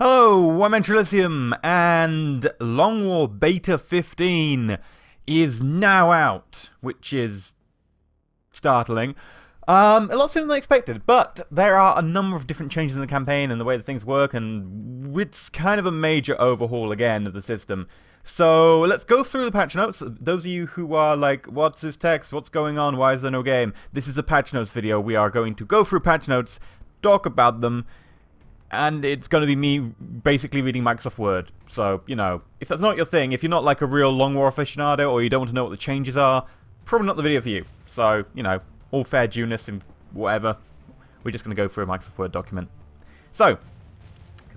Hello, I'm EnterElysium, and Long War Beta 15 is now out, which is startling. A lot sooner than I expected, but there are a number of different changes in the campaign and the way that things work, and it's kind of a major overhaul again of the system. So let's go through the patch notes. Those of you who are like, what's this text, what's going on, why is there no game? This is a patch notes video. We are going to go through patch notes, talk about them, and it's going to be me basically reading Microsoft Word. So, you know, if that's not your thing, if you're not like a real Long War aficionado, or you don't want to know what the changes are, probably not the video for you. So, you know, all fair dueness and whatever. We're just going to go through a Microsoft Word document. So,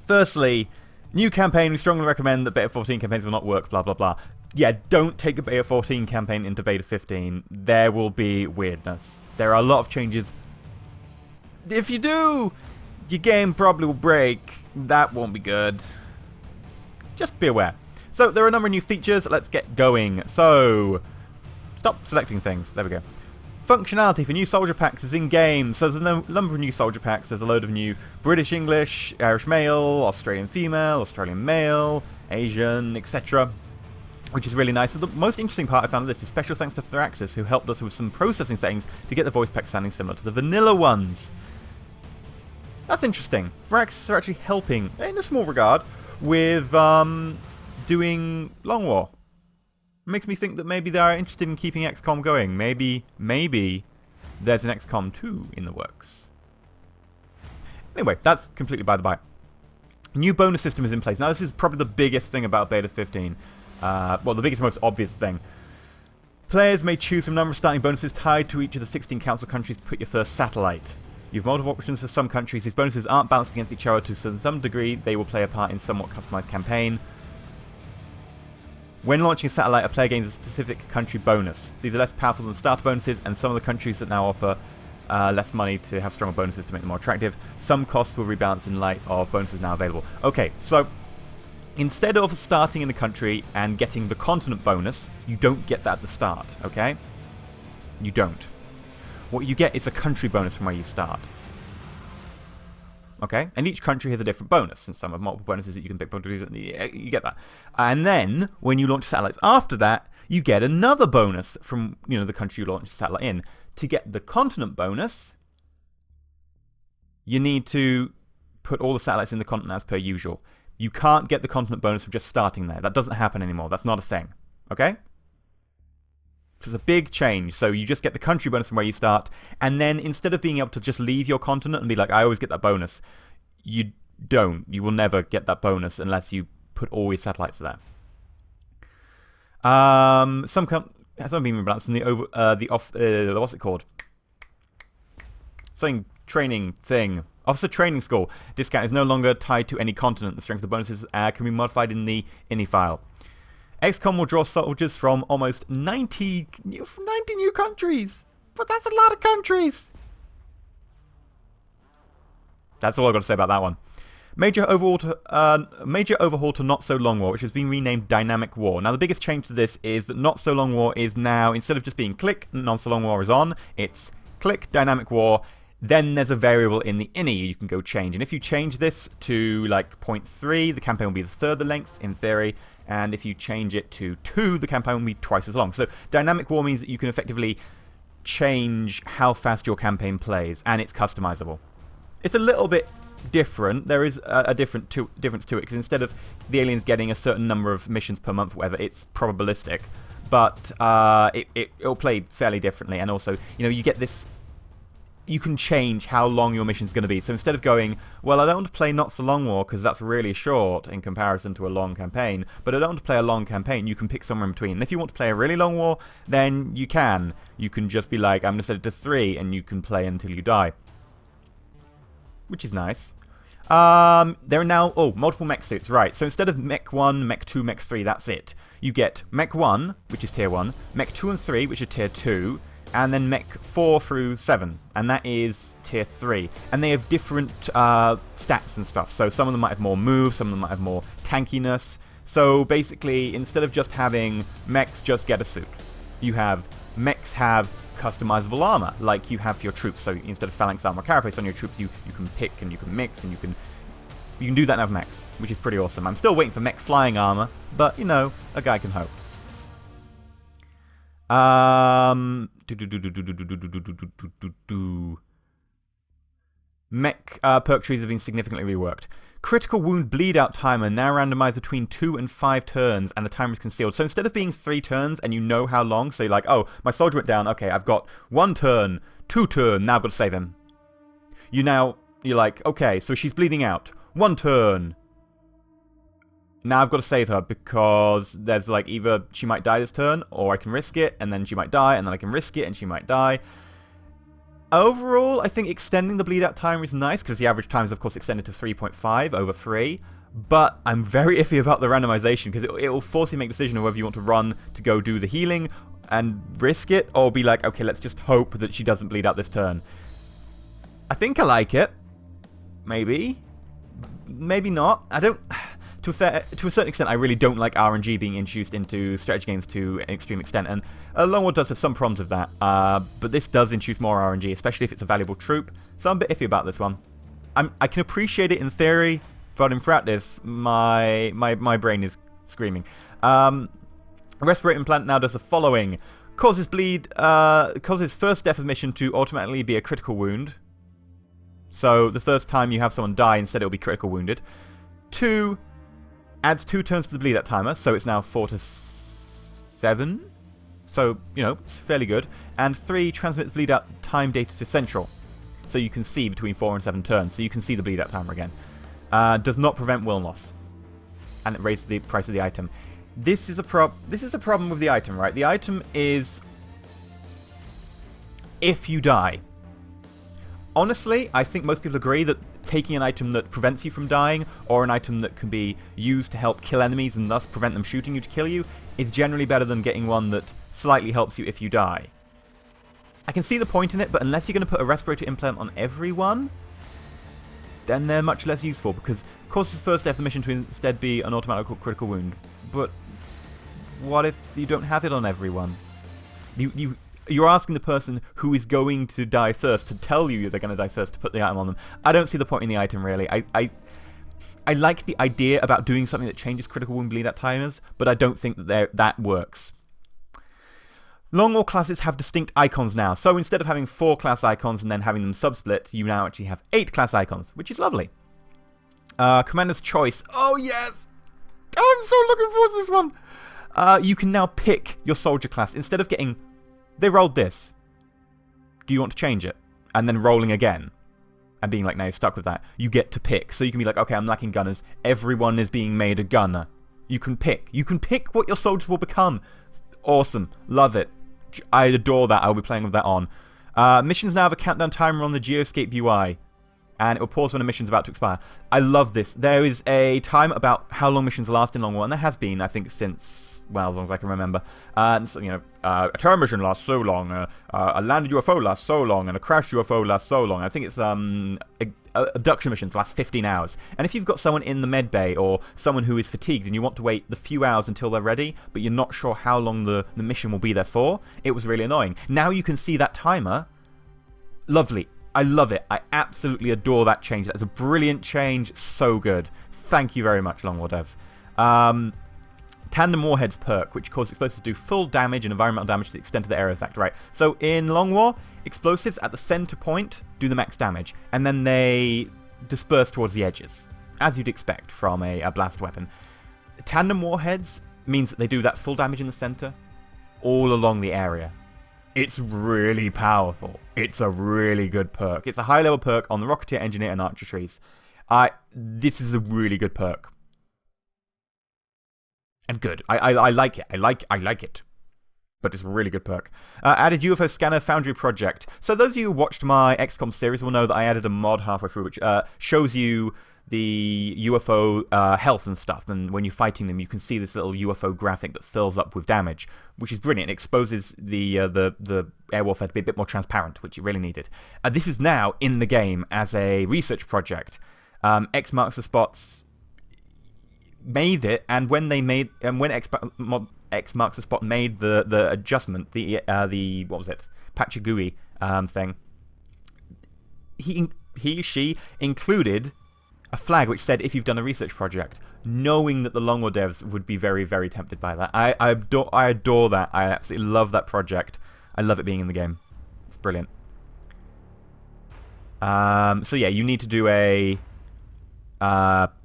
firstly, new campaign. We strongly recommend that Beta 14 campaigns will not work, blah, blah, blah. Yeah, don't take a Beta 14 campaign into Beta 15. There will be weirdness. There are a lot of changes. If you do, your game probably will break. That won't be good. Just be aware. So, there are a number of new features. Let's get going. So, stop selecting things. There we go. Functionality for new soldier packs is in-game. So, there's a number of new soldier packs. There's a load of new British English, Irish male, Australian female, Australian male, Asian, etc. Which is really nice. So the most interesting part I found of this is special thanks to Thraxis, who helped us with some processing settings to get the voice packs sounding similar to the vanilla ones. That's interesting. Thraxis are actually helping, in a small regard, with doing Long War. Makes me think that maybe they are interested in keeping XCOM going. Maybe there's an XCOM 2 in the works. Anyway, that's completely by the by. New bonus system is in place. Now, this is probably the biggest thing about Beta 15. Well, the biggest, most obvious thing. Players may choose from a number of starting bonuses tied to each of the 16 council countries to put your first satellite. You have multiple options for some countries. These bonuses aren't balanced against each other to some degree. They will play a part in somewhat customized campaign. When launching a satellite, a player gains a specific country bonus. These are less powerful than starter bonuses, and some of the countries that now offer less money to have stronger bonuses to make them more attractive. Some costs will rebalance in light of bonuses now available. Okay, so instead of starting in a country and getting the continent bonus, you don't get that at the start, okay? You don't. What you get is a country bonus from where you start. Okay? And each country has a different bonus, and some have multiple bonuses that you can pick. You get that. And then, when you launch satellites after that, you get another bonus from, you know, the country you launched the satellite in. To get the continent bonus, you need to put all the satellites in the continent as per usual. You can't get the continent bonus from just starting there. That doesn't happen anymore. That's not a thing. Okay? It's a big change. So you just get the country bonus from where you start, and then instead of being able to just leave your continent and be like, I always get that bonus, you don't. You will never get that bonus unless you put all your satellites there. Some being rebalanced in the what's it called? Something training thing. Officer Training School discount is no longer tied to any continent. The strength of the bonuses can be modified in the INI file. XCOM will draw soldiers from almost 90 new countries. But that's a lot of countries. That's all I've got to say about that one. Major overhaul to Not So Long War, which has been renamed Dynamic War. Now, the biggest change to this is that Not So Long War is now, instead of just being click, Not So Long War is on, it's click, Dynamic War. Then there's a variable in the INI you can go change. And if you change this to like 0.3, the campaign will be the third the length, in theory. And if you change it to 2, the campaign will be twice as long. So Dynamic War means that you can effectively change how fast your campaign plays. And it's customizable. It's a little bit different. There is a difference to it. Because instead of the aliens getting a certain number of missions per month or whatever, it's probabilistic. But it'll play fairly differently. And also, you know, you get this... You can change how long your mission's going to be. So instead of going, well, I don't want to play Not So Long War because that's really short in comparison to a long campaign, but I don't want to play a long campaign, you can pick somewhere in between. And if you want to play a really long war, then you can. You can just be like, I'm going to set it to 3, and you can play until you die. Which is nice. There are now, multiple mech suits, right. So instead of Mech 1, Mech 2, Mech 3, that's it. You get Mech 1, which is Tier 1, Mech 2 and 3, which are Tier 2, and then Mech 4 through 7, and that is Tier 3. And they have different stats and stuff. So some of them might have more moves, some of them might have more tankiness. So basically, instead of just having mechs just get a suit, you have mechs have customizable armor, like you have for your troops. So instead of phalanx armor carapace on your troops, you can pick and you can mix and you can You can do that now with mechs, which is pretty awesome. I'm still waiting for mech flying armor, but, you know, a guy can hope. Mech perk trees have been significantly reworked. Critical wound bleed out timer now randomized between 2 and 5 turns, and the timer is concealed. So instead of being 3 turns and you know how long, so you're like, oh, my soldier went down, okay, I've got 1 turn, 2 turn, now I've got to save him. You're like, okay, so she's bleeding out. 1 turn. Now I've got to save her because there's like either she might die this turn, or I can risk it, and then she might die, and then I can risk it, and she might die. Overall, I think extending the bleed out time is nice, because the average time is, of course, extended to 3.5 over 3. But I'm very iffy about the randomization, because it will force you to make a decision of whether you want to run to go do the healing and risk it, or be like, okay, let's just hope that she doesn't bleed out this turn. I think I like it. Maybe. Maybe not. I don't... To a certain extent, I really don't like RNG being introduced into strategy games to an extreme extent, and Long War does have some problems with that, but this does introduce more RNG, especially if it's a valuable troop, so I'm a bit iffy about this one. I can appreciate it in theory, but in practice, my brain is screaming. Respirate implant now does the following. Causes first death of mission to automatically be a critical wound. So the first time you have someone die, instead it'll be critical wounded. 2, adds 2 turns to the bleed out timer, so it's now 4 to 7. So, you know, it's fairly good. And 3, transmits bleed out time data to central. So you can see between 4 and 7 turns, so you can see the bleed out timer again. Does not prevent will loss. And it raises the price of the item. This is a problem with the item, right? The item is if you die. Honestly, I think most people agree that taking an item that prevents you from dying, or an item that can be used to help kill enemies and thus prevent them shooting you to kill you, is generally better than getting one that slightly helps you if you die. I can see the point in it, but unless you're going to put a respirator implant on everyone, then they're much less useful, because causes first death of the mission to instead be an automatic critical wound. But what if you don't have it on everyone? You're asking the person who is going to die first to tell you they're going to die first to put the item on them. I don't see the point in the item, really. I like the idea about doing something that changes critical wound bleed out timers, but I don't think that works. Long War classes have distinct icons now, so instead of having 4 class icons and then having them sub-split, you now actually have 8 class icons, which is lovely. Commander's Choice. Oh, yes! Oh, I'm so looking forward to this one! You can now pick your soldier class. Instead of getting... They rolled this. Do you want to change it? And then rolling again. And being like, no, you're stuck with that. You get to pick. So you can be like, okay, I'm lacking gunners. Everyone is being made a gunner. You can pick. You can pick what your soldiers will become. Awesome. Love it. I adore that. I'll be playing with that on. Missions now have a countdown timer on the Geoscape UI. And it will pause when a mission's about to expire. I love this. There is a time about how long missions last in Long War. And there has been, I think, since... well, as long as I can remember. And so, you know, a terror mission lasts so long, a landed UFO lasts so long, and a crashed UFO lasts so long. I think it's abduction missions last 15 hours. And if you've got someone in the med bay, or someone who is fatigued, and you want to wait the few hours until they're ready, but you're not sure how long the mission will be there for, it was really annoying. Now you can see that timer. Lovely. I love it. I absolutely adore that change. That's a brilliant change. So good. Thank you very much, Long War devs. Tandem Warheads perk, which causes explosives to do full damage and environmental damage to the extent of the area effect. Right, so in Long War, explosives at the center point do the max damage, and then they disperse towards the edges, as you'd expect from a blast weapon. Tandem Warheads means that they do that full damage in the center all along the area. It's really powerful. It's a really good perk. It's a high-level perk on the Rocketeer, Engineer, and Archer trees. This is a really good perk. And good. I like it. I like it. But it's a really good perk. Added UFO Scanner Foundry Project. So those of you who watched my XCOM series will know that I added a mod halfway through which shows you the UFO health and stuff. And when you're fighting them, you can see this little UFO graphic that fills up with damage, which is brilliant. It exposes the air warfare to be a bit more transparent, which it really needed. This is now in the game as a research project. X marks the spots made it, and when X marks the spot made the adjustment, the what was it, Pachagui thing, she included a flag which said if you've done a research project, knowing that the Long War devs would be very, very tempted by that. I adore that. I absolutely love that project. I love it being in the game. It's brilliant. So yeah, you need to do a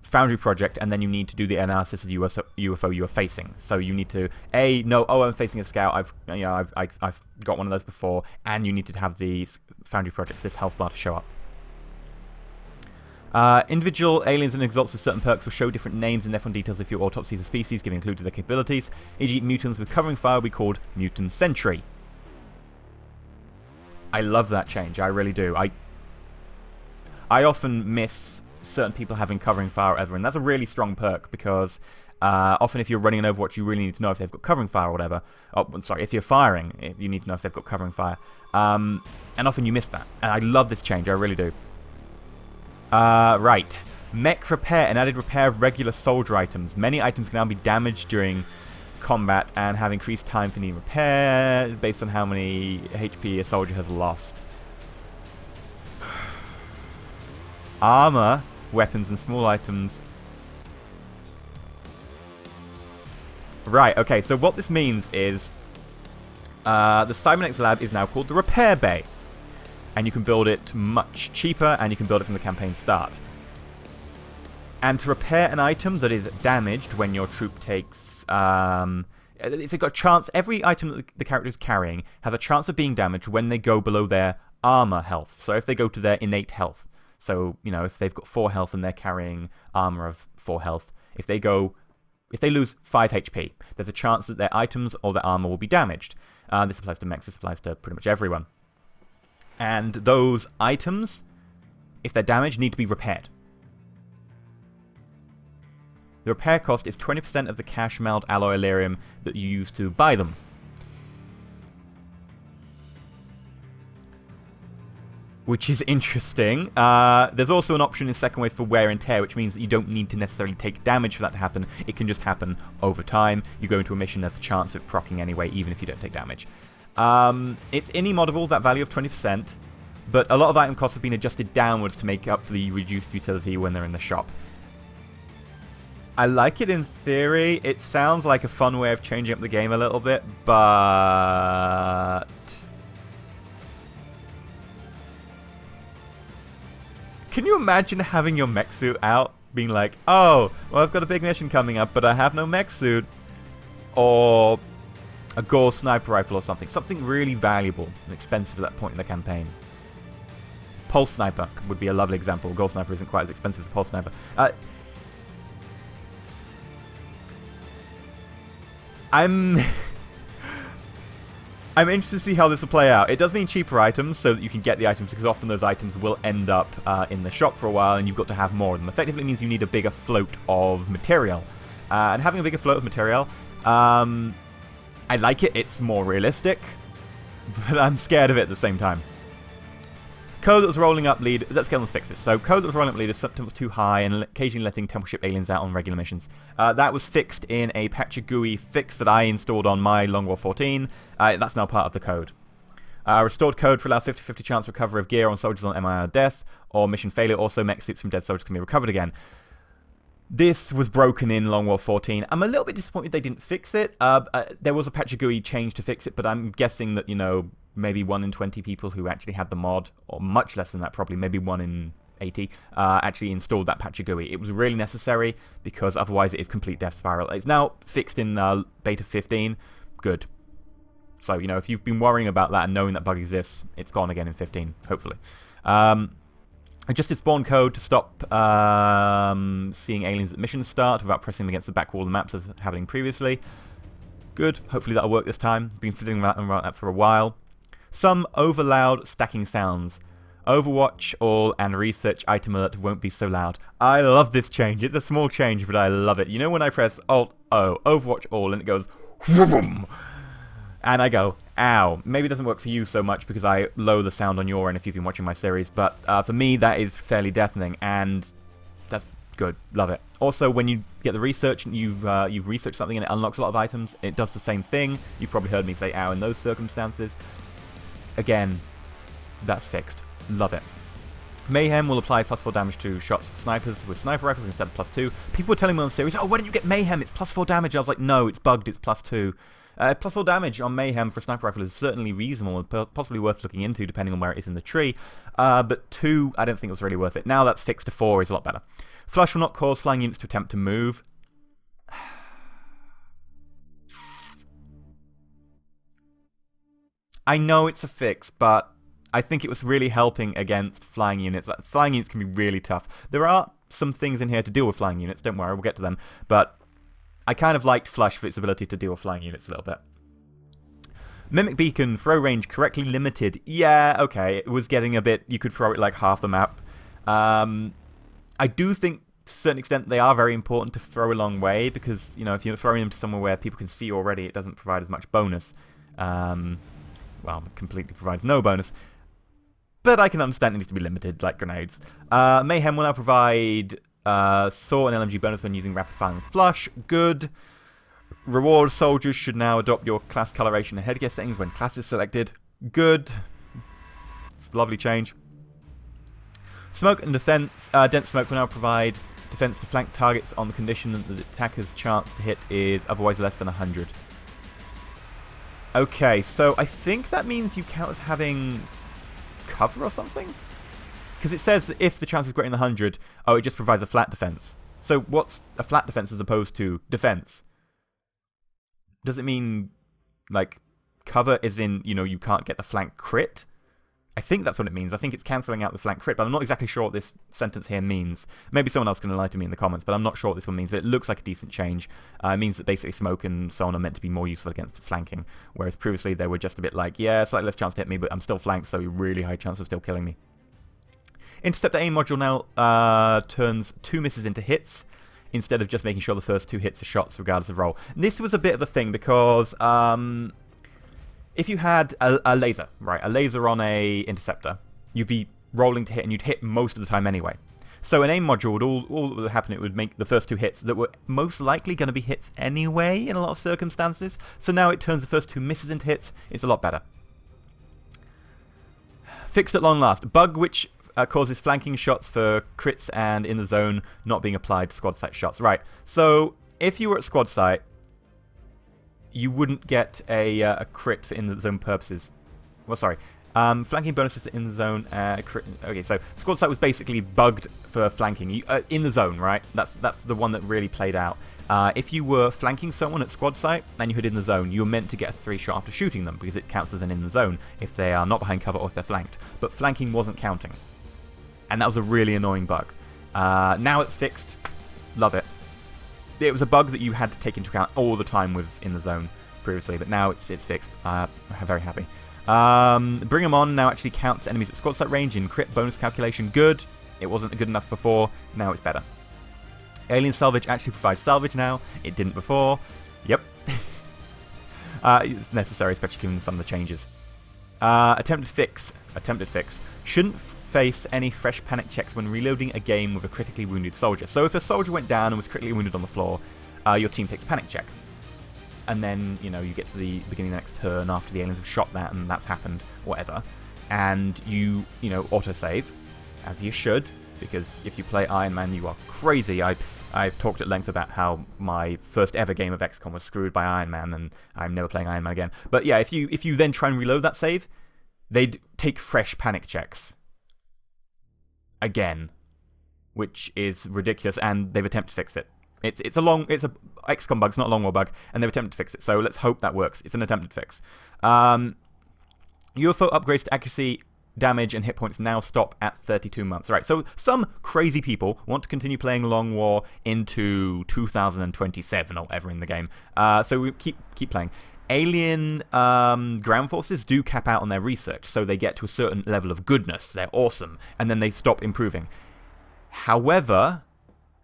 Foundry project, and then you need to do the analysis of the UFO you are facing. So you need to know, oh, I'm facing a scout. I've got one of those before, and you need to have the Foundry project for this health bar to show up. Individual aliens and exalts with certain perks will show different names and therefore details if your autopsies of species, giving clues to their capabilities. E.g., mutants with covering fire will be called Mutant Sentry. I love that change. I really do. I often miss certain people having covering fire or whatever, and that's a really strong perk because often if you're running an Overwatch, you really need to know if they've got covering fire or whatever. Oh, sorry, if you're firing, you need to know if they've got covering fire. And often you miss that. And I love this change. I really do. Right. Mech repair, an added repair of regular soldier items. Many items can now be damaged during combat and have increased time for needing repair based on how many HP a soldier has lost. Armor, weapons, and small items. Right, okay, so what this means is the Cybernetics lab is now called the Repair Bay. And you can build it much cheaper, and you can build it from the campaign start. And to repair an item that is damaged when your troop takes... it's got a chance... Every item that the character is carrying has a chance of being damaged when they go below their armor health. So if they go to their innate health. So, you know, if they've got 4 health and they're carrying armor of 4 health, if they lose 5 HP, there's a chance that their items or their armor will be damaged. This applies to mechs, this applies to pretty much everyone. And those items, if they're damaged, need to be repaired. The repair cost is 20% of the cash meld alloy Elerium that you use to buy them. Which is interesting. There's also an option in Second Wave for wear and tear, which means that you don't need to necessarily take damage for that to happen. It can just happen over time. You go into a mission, there's a chance of proccing anyway, even if you don't take damage. It's ini-moddable, that value of 20%, but a lot of item costs have been adjusted downwards to make up for the reduced utility when they're in the shop. I like it in theory. It sounds like a fun way of changing up the game a little bit, but... Can you imagine having your mech suit out, being like, oh, well, I've got a big mission coming up, but I have no mech suit? Or a Gore sniper rifle or something. Something really valuable and expensive at that point in the campaign. Pulse sniper would be a lovely example. Gore sniper isn't quite as expensive as pulse sniper. I'm interested to see how this will play out. It does mean cheaper items so that you can get the items, because often those items will end up in the shop for a while and you've got to have more of them. Effectively, it means you need a bigger float of material. And having a bigger float of material, I like it. It's more realistic, but I'm scared of it at the same time. Code that was rolling up lead... Let's get on the fixes. So, code that was rolling up leaders, sometimes was too high and occasionally letting temple ship aliens out on regular missions. That was fixed in a patch of GUI fix that I installed on my Long War 14. That's now part of the code. Restored code for allow 50-50 chance recovery of gear on soldiers on MIR death or mission failure. Also, mech suits from dead soldiers can be recovered again. This was broken in Long War 14. I'm a little bit disappointed they didn't fix it. There was a patch of GUI change to fix it, but I'm guessing that, you know, maybe 1 in 20 people who actually had the mod, or much less than that probably, maybe 1 in 80, actually installed that patch of GUI. It was really necessary, because otherwise it is complete death spiral. It's now fixed in Beta 15. Good. So, you know, if you've been worrying about that and knowing that bug exists, it's gone again in 15, hopefully. Adjusted spawn code to stop seeing aliens at mission start without pressing them against the back wall of the maps as happening previously. Good. Hopefully that'll work this time. Been fiddling around that for a while. Some over-loud stacking sounds. Overwatch all and research item alert won't be so loud. I love this change. It's a small change, but I love it. You know when I press Alt-O, Overwatch all, and it goes whoom, and I go, ow. Maybe it doesn't work for you so much because I lower the sound on your end if you've been watching my series, but for me that is fairly deafening, and that's good. Love it. Also, when you get the research and you've researched something and it unlocks a lot of items, it does the same thing. You've probably heard me say ow in those circumstances. Again, that's fixed. Love it. Mayhem will apply +4 damage to shots for snipers with sniper rifles instead of +2. People were telling me on series, oh, why don't you get Mayhem? It's +4 damage. I was like, no, it's bugged, it's +2. +4 damage on Mayhem for a sniper rifle is certainly reasonable and possibly worth looking into depending on where it is in the tree. But 2, I don't think it was really worth it. Now that's fixed to 4 is a lot better. Flush will not cause flying units to attempt to move. I know it's a fix, but I think it was really helping against flying units. Flying units can be really tough. There are some things in here to deal with flying units, don't worry, we'll get to them. But I kind of liked Flush for its ability to deal with flying units a little bit. Mimic Beacon, throw range correctly limited. Yeah, okay, it was getting a bit, you could throw it like half the map. I do think to a certain extent they are very important to throw a long way because, you know, if you're throwing them to somewhere where people can see already, it doesn't provide as much bonus. Well, it completely provides no bonus. But I can understand it needs to be limited, like grenades. Mayhem will now provide Saw and LMG bonus when using Rapid Fire and Flush. Good. Reward soldiers should now adopt your class coloration and headgear settings when class is selected. Good. It's a lovely change. Smoke and defense. Dense smoke will now provide defense to flank targets on the condition that the attacker's chance to hit is otherwise less than 100. Okay, so I think that means you count as having cover or something? Because it says that if the chance is greater than 100, oh, it just provides a flat defense. So what's a flat defense as opposed to defense? Does it mean, like, cover is in, you know, you can't get the flank crit? I think that's what it means. I think it's cancelling out the flank crit, but I'm not exactly sure what this sentence here means. Maybe someone else can enlighten me in the comments, but I'm not sure what this one means, but it looks like a decent change. It means that basically smoke and so on are meant to be more useful against flanking, whereas previously they were just a bit like, yeah, slightly less chance to hit me, but I'm still flanked, so a really high chance of still killing me. Interceptor aim module now turns 2 misses into hits, instead of just making sure the first 2 hits are shots regardless of roll. And this was a bit of a thing because if you had a laser, right, a laser on a interceptor, you'd be rolling to hit and you'd hit most of the time anyway. So an aim module would all that would happen, it would make the first 2 hits that were most likely going to be hits anyway in a lot of circumstances. So now it turns the first 2 misses into hits. It's a lot better. Fixed at long last. Bug which causes flanking shots for crits and in the zone not being applied to squad site shots. Right, so if you were at squad site, you wouldn't get a crit for in the zone purposes. Well, sorry. Flanking bonuses for in the zone. Crit. Okay, so squad site was basically bugged for flanking. In the zone, right? That's the one that really played out. If you were flanking someone at squad site and you hit in the zone, you were meant to get a 3 shot after shooting them because it counts as an in the zone if they are not behind cover or if they're flanked. But flanking wasn't counting. And that was a really annoying bug. Now it's fixed. Love it. It was a bug that you had to take into account all the time with in the zone previously, but now it's fixed. I'm very happy. Bring 'em on now actually counts enemies at squad site range in crit bonus calculation. Good. It wasn't good enough before. Now it's better. Alien salvage actually provides salvage now. It didn't before. Yep. It's necessary, especially given some of the changes. Attempted fix. Shouldn't face any fresh panic checks when reloading a game with a critically wounded soldier. So if a soldier went down and was critically wounded on the floor, your team takes panic check. And then, you know, you get to the beginning of the next turn after the aliens have shot that and that's happened, whatever. And you know, autosave, as you should, because if you play Iron Man, you are crazy. I've talked at length about how my first ever game of XCOM was screwed by Iron Man, and I'm never playing Iron Man again. But yeah, if you then try and reload that save, they'd take fresh panic checks. Again, which is ridiculous, and they've attempted to fix it. It's a XCOM bug, it's not a long war bug, and they've attempted to fix it. So let's hope that works. It's an attempted fix. UFO upgrades to accuracy, damage, and hit points now stop at 32 months. Right. So some crazy people want to continue playing Long War into 2027 or whatever in the game. So we keep playing. Alien ground forces do cap out on their research, so they get to a certain level of goodness. They're awesome, and then they stop improving. However,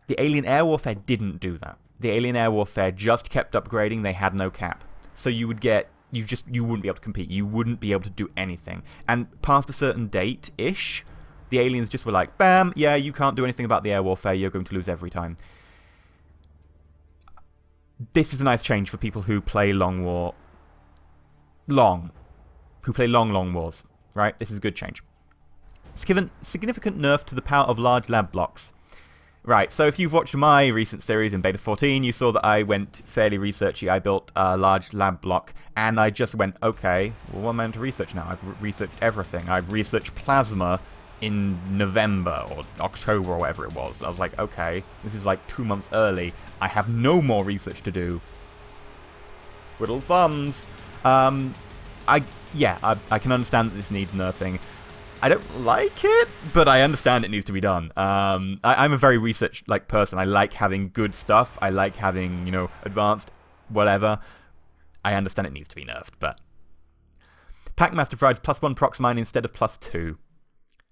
the alien air warfare didn't do that. The alien air warfare just kept upgrading. They had no cap, so you wouldn't be able to compete. You wouldn't be able to do anything. And past a certain date-ish, the aliens just were like, bam, yeah, you can't do anything about the air warfare. You're going to lose every time. This is a nice change for people who play Long War. Who play long wars, right? This is a good change. Significant nerf to the power of large lab blocks. Right, so if you've watched my recent series in Beta 14, you saw that I went fairly researchy. I built a large lab block, and I just went, okay, well, what am I meant to research now? I've researched everything. I've researched plasma in November or October or whatever it was. I was like, okay, this is like 2 months early. I have no more research to do. Twiddle thumbs. I can understand that this needs nerfing. I don't like it, but I understand it needs to be done. I'm a very research person. I like having good stuff. I like having, advanced whatever. I understand it needs to be nerfed, but Packmaster provides +1 prox mine instead of +2.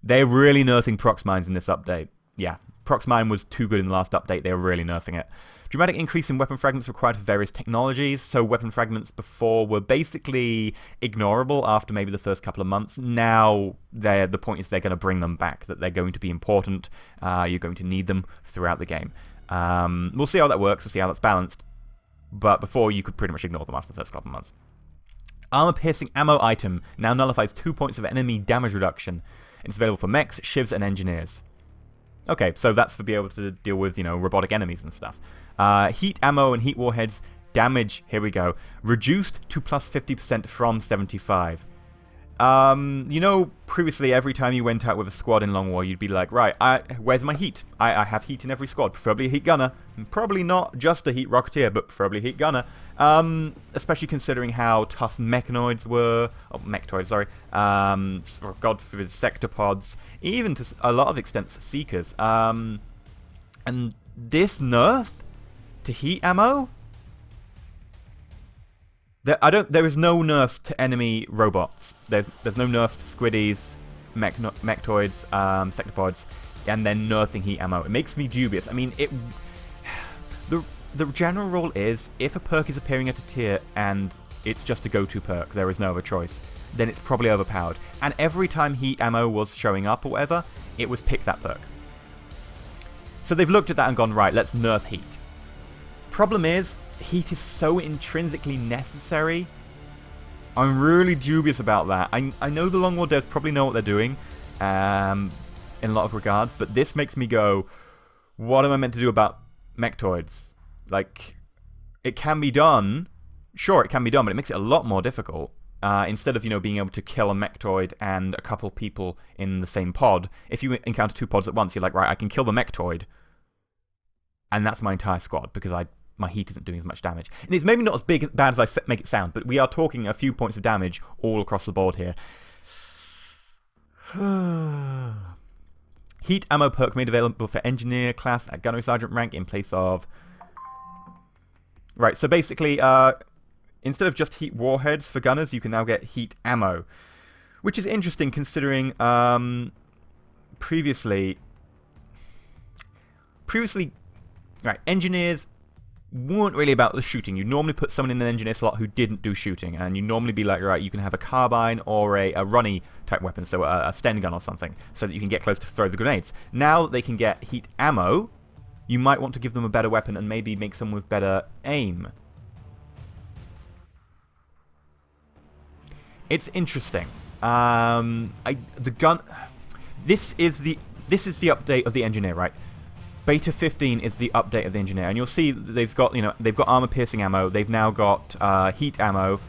They're really nerfing prox mines in this update. Yeah, prox mine was too good in the last update. They're really nerfing it. Dramatic increase in weapon fragments required for various technologies. So weapon fragments before were basically ignorable after maybe the first couple of months. Now the point is they're going to bring them back, that they're going to be important. You're going to need them throughout the game. We'll see how that works. We'll see how that's balanced. But before, you could pretty much ignore them after the first couple of months. Armor-piercing ammo item now nullifies 2 points of enemy damage reduction. It's available for mechs, shivs, and engineers. Okay, so that's for being able to deal with, robotic enemies and stuff. Heat ammo and heat warheads damage, here we go, reduced to +50% from 75. Previously every time you went out with a squad in Long War, you'd be like, right, where's my heat? I have heat in every squad, preferably a heat gunner. Probably not just a heat rocketeer, but preferably a heat gunner. Especially considering how tough mechanoids were, or God forbid, sectopods, even to a lot of extents, seekers. And this nerf to heat ammo? There is no nerfs to enemy robots. There's no nerfs to squiddies, mechtoids, sectopods, and then nerfing heat ammo. It makes me dubious. I mean, the general rule is if a perk is appearing at a tier and it's just a go-to perk, there is no other choice, then it's probably overpowered. And every time heat ammo was showing up or whatever, it was pick that perk. So they've looked at that and gone, right, let's nerf heat. Problem is, heat is so intrinsically necessary. I'm really dubious about that. I know the Long War devs probably know what they're doing in a lot of regards, but this makes me go, what am I meant to do about mechtoids? It can be done. Sure, it can be done, but it makes it a lot more difficult. Instead of, being able to kill a mechtoid and a couple people in the same pod, if you encounter 2 pods at once, you're like, right, I can kill the mechtoid, and that's my entire squad, because my heat isn't doing as much damage. And it's maybe not as bad as I make it sound, but we are talking a few points of damage all across the board here. Heat ammo perk made available for engineer class at gunnery sergeant rank in place of... Right, so basically, instead of just heat warheads for gunners, you can now get heat ammo. Which is interesting considering previously, right, engineers weren't really about the shooting. You normally put someone in an engineer slot who didn't do shooting, and you normally be like, right, you can have a carbine or a runny type weapon, so a Sten gun or something, so that you can get close to throw the grenades. Now that they can get heat ammo, you might want to give them a better weapon and maybe make someone with better aim. It's interesting. The gun. This is the update of the engineer, right? Beta 15 is the update of the engineer, and you'll see that they've got armor-piercing ammo. They've now got heat ammo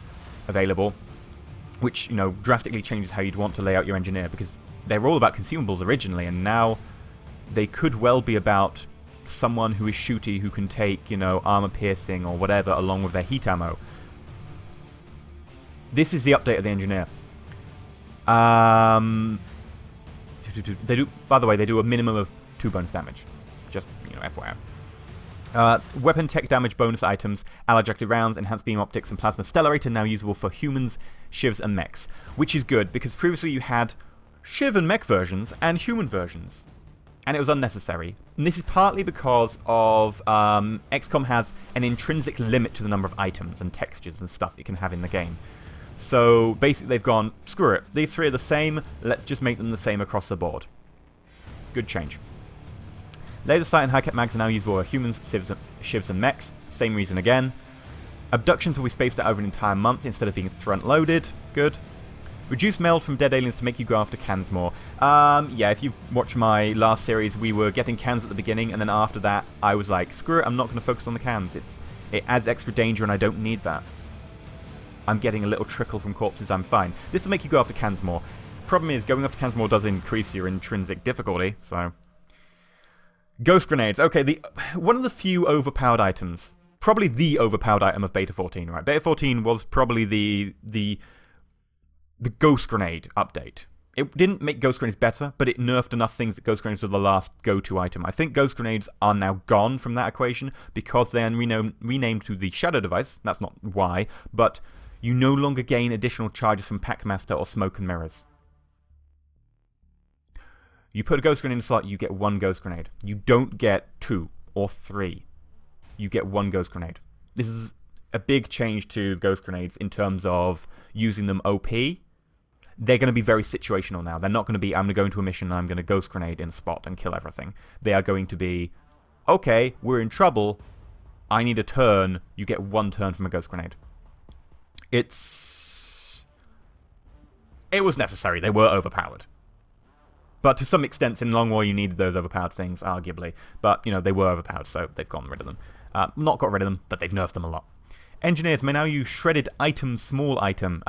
available, which drastically changes how you'd want to lay out your engineer, because they were all about consumables originally, and now they could well be about someone who is shooty who can take armor-piercing or whatever along with their heat ammo. This is the update of the engineer. They do, by the way, they do a minimum of 2 bonus damage. Just, FYI. Weapon tech damage bonus items, alloy-ejected rounds, enhanced beam optics, and plasma stellarator now usable for humans, shivs, and mechs. Which is good, because previously you had shiv and mech versions and human versions. And it was unnecessary. And this is partly because of XCOM has an intrinsic limit to the number of items and textures and stuff it can have in the game. So basically they've gone, screw it, these 3 are the same, let's just make them the same across the board. Good change. Laser sight and high-cap mags are now usable for humans, shivs, and mechs. Same reason again. Abductions will be spaced out over an entire month instead of being front-loaded. Good. Reduce meld from dead aliens to make you go after cans more. Yeah, if you've watched my last series, we were getting cans at the beginning, and then after that, I was like, screw it, I'm not going to focus on the cans. It adds extra danger, and I don't need that. I'm getting a little trickle from corpses, I'm fine. This will make you go after cans more. Problem is, going after cans more does increase your intrinsic difficulty, so... Ghost grenades. Okay, one of the few overpowered items. Probably the overpowered item of Beta 14, right? Beta 14 was probably the Ghost Grenade update. It didn't make Ghost Grenades better, but it nerfed enough things that Ghost Grenades were the last go-to item. I think Ghost Grenades are now gone from that equation because they are renamed to the Shadow Device. That's not why, but you no longer gain additional charges from Packmaster or Smoke and Mirrors. You put a Ghost Grenade in the slot, you get 1 Ghost Grenade. You don't get 2 or 3. You get 1 Ghost Grenade. This is a big change to Ghost Grenades in terms of using them OP. They're going to be very situational now. They're not going to be, I'm going to go into a mission and I'm going to Ghost Grenade in a spot and kill everything. They are going to be, okay, we're in trouble. I need a turn. You get 1 turn from a Ghost Grenade. It was necessary. They were overpowered. But to some extent, in Long War, you needed those overpowered things, arguably. But, you know, they were overpowered, so they've gotten rid of them. Not got rid of them, but they've nerfed them a lot. Engineers may now use shredded ammo, small item.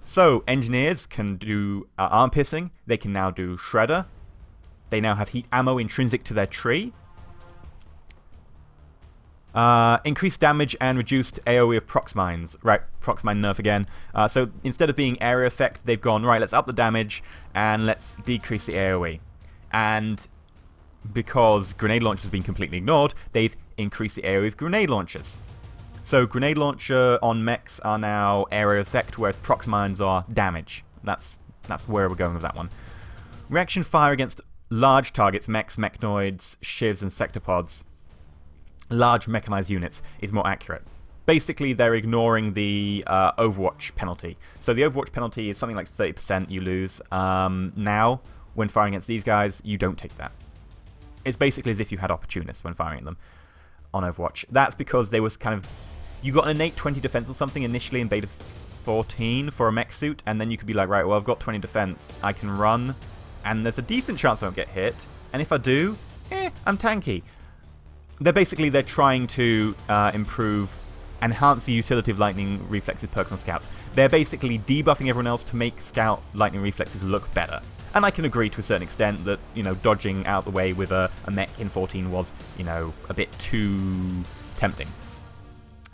So, engineers can do arm piercing. They can now do shredder. They now have heat ammo intrinsic to their tree. Increased damage and reduced AoE of prox mines. Right, prox mine nerf again. So instead of being area effect, they've gone, right, let's up the damage and let's decrease the AoE. And because grenade launchers have been completely ignored, they've increased the AoE of grenade launchers. So grenade launcher on mechs are now area effect, whereas prox mines are damage. That's where we're going with that one. Reaction fire against large targets, mechs, mechnoids, shivs, and sectopods. Large mechanized units is more accurate. Basically, they're ignoring the Overwatch penalty. So the Overwatch penalty is something like 30% you lose. Now, when firing against these guys, you don't take that. It's basically as if you had opportunists when firing at them on Overwatch. That's because they was kind of... You got an innate 20 defense or something initially in Beta 14 for a mech suit, and then you could be like, right, well, I've got 20 defense. I can run, and there's a decent chance I won't get hit. And if I do, I'm tanky. They're trying to enhance the utility of lightning reflexes perks on scouts. They're basically debuffing everyone else to make scout lightning reflexes look better. And I can agree to a certain extent that, you know, dodging out the way with a mech in 14 was, you know, a bit too tempting.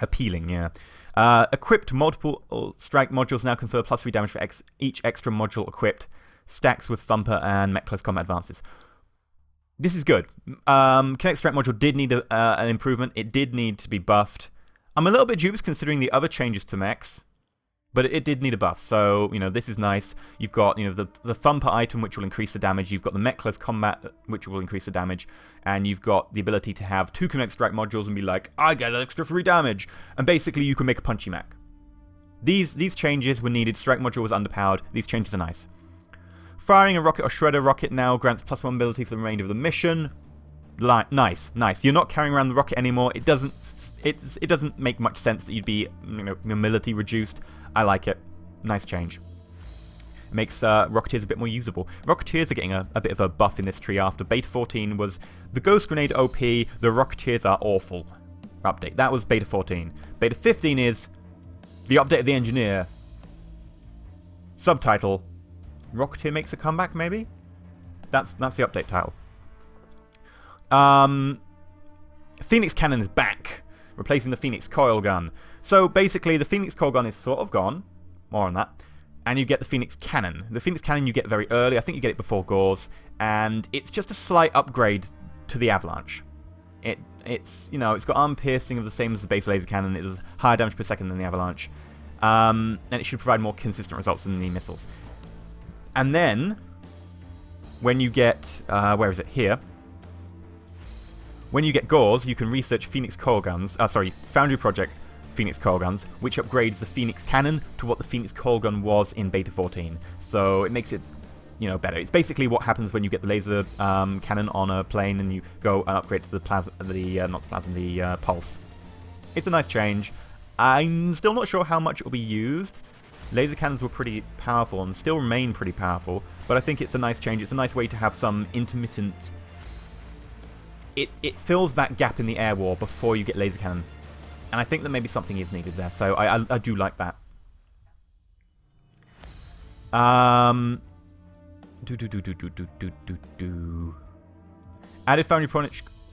Appealing, yeah. Equipped multiple strike modules now confer +3 damage for each extra module equipped. Stacks with Thumper and Mech Close Combat advances. This is good. Kinetic Strike module did need an improvement. It did need to be buffed. I'm a little bit dubious considering the other changes to mechs, but it did need a buff. So, you know, this is nice. You've got, you know, the Thumper item, which will increase the damage. You've got the Mech Close Combat, which will increase the damage. And you've got the ability to have 2 Kinetic Strike modules and be like, I get an extra free damage. And basically, you can make a punchy mech. These changes were needed. Strike module was underpowered. These changes are nice. Firing a rocket or shredder rocket now grants +1 ability for the remainder of the mission. Nice. You're not carrying around the rocket anymore. It doesn't make much sense that you'd be, you know, mobility reduced. I like it. Nice change. It makes Rocketeers a bit more usable. Rocketeers are getting a bit of a buff in this tree after Beta 14 was the Ghost Grenade OP, the Rocketeers are awful update. That was Beta 14. Beta 15 is the update of the Engineer. Subtitle: Rocketeer makes a comeback, maybe? That's the update title. Phoenix Cannon is back, replacing the Phoenix Coil Gun. So basically, the Phoenix Coil Gun is sort of gone. More on that. And you get the Phoenix Cannon. The Phoenix Cannon you get very early. I think you get it before Gauze. And it's just a slight upgrade to the Avalanche. It's you know, it's got arm piercing of the same as the base laser cannon. It does higher damage per second than the Avalanche. And it should provide more consistent results than the missiles. And then, when you get, where is it? Here. When you get Gauze, you can research Phoenix Coil Guns, Foundry Project Phoenix Coil Guns, which upgrades the Phoenix Cannon to what the Phoenix Coil Gun was in Beta 14. So it makes it, you know, better. It's basically what happens when you get the laser cannon on a plane and you go and upgrade to the Pulse. It's a nice change. I'm still not sure how much it will be used. Laser cannons were pretty powerful and still remain pretty powerful, but I think it's a nice change. It's a nice way to have some intermittent... It fills that gap in the air war before you get laser cannon. And I think that maybe something is needed there, so I do like that. Added Foundry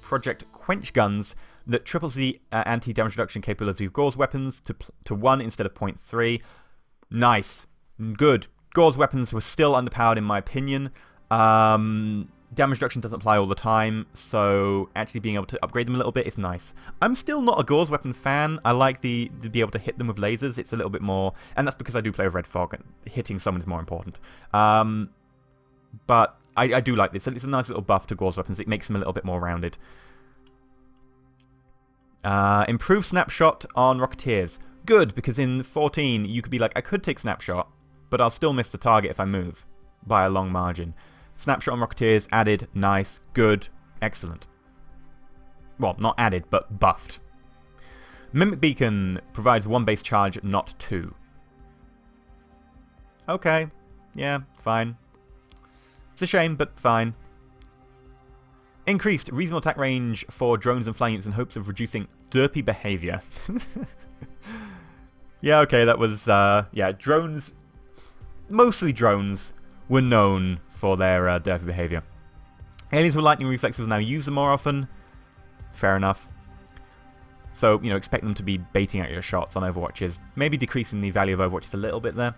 Project Quench Guns that triples the anti-damage reduction capability of Gore's weapons to 1 instead of 0.3. Nice. Good. Gore's weapons were still underpowered in my opinion. Damage reduction doesn't apply all the time, so actually being able to upgrade them a little bit is nice. I'm still not a Gore's weapon fan. I like to be able to hit them with lasers. It's a little bit more... And that's because I do play with Red Fog, and hitting someone is more important. But I do like this. It's a nice little buff to Gore's weapons. It makes them a little bit more rounded. Improved Snapshot on Rocketeers. Good, because in 14, you could be like, I could take Snapshot, but I'll still miss the target if I move by a long margin. Snapshot on Rocketeers added, nice, good, excellent. Well, not added, but buffed. Mimic Beacon provides 1 base charge, not 2. Okay, yeah, fine. It's a shame, but fine. Increased reasonable attack range for drones and flying units in hopes of reducing derpy behavior. Yeah, okay, that was, yeah, drones, mostly drones, were known for their derpy behavior. Aliens with lightning reflexes will now use them more often. Fair enough. So, you know, expect them to be baiting out your shots on Overwatches. Maybe decreasing the value of Overwatches a little bit there.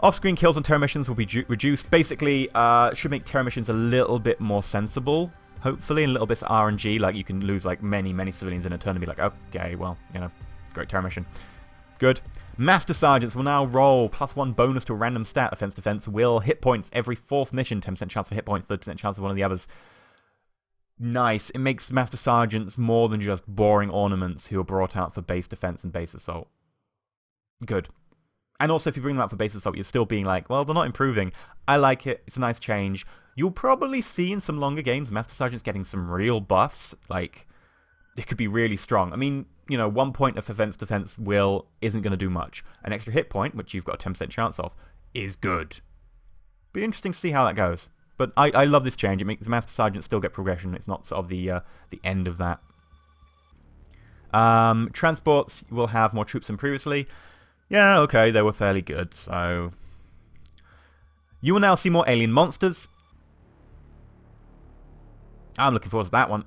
Off-screen kills on terror missions will be reduced. Basically, should make terror missions a little bit more sensible, hopefully, and a little bit of RNG. Like, you can lose, like, many civilians in a turn and be like, okay, well, you know, great terror mission. Good. Master Sergeants will now roll +1 bonus to a random stat. Offense defense will hit points every 4th mission. 10% chance for hit points, 30% chance of one of the others. Nice. It makes Master Sergeants more than just boring ornaments who are brought out for base defense and base assault. Good. And also, if you bring them out for base assault, you're still being like, well, they're not improving. I like it. It's a nice change. You'll probably see in some longer games Master Sergeants getting some real buffs. Like, they could be really strong. I mean, you know, 1 point of offense defense isn't going to do much. An extra hit point, which you've got a 10% chance of, is good. Be interesting to see how that goes. But I love this change. It makes Master Sergeant still get progression. It's not sort of the end of that. Transports will have more troops than previously. Yeah, okay, they were fairly good, so... You will now see more alien monsters. I'm looking forward to that one.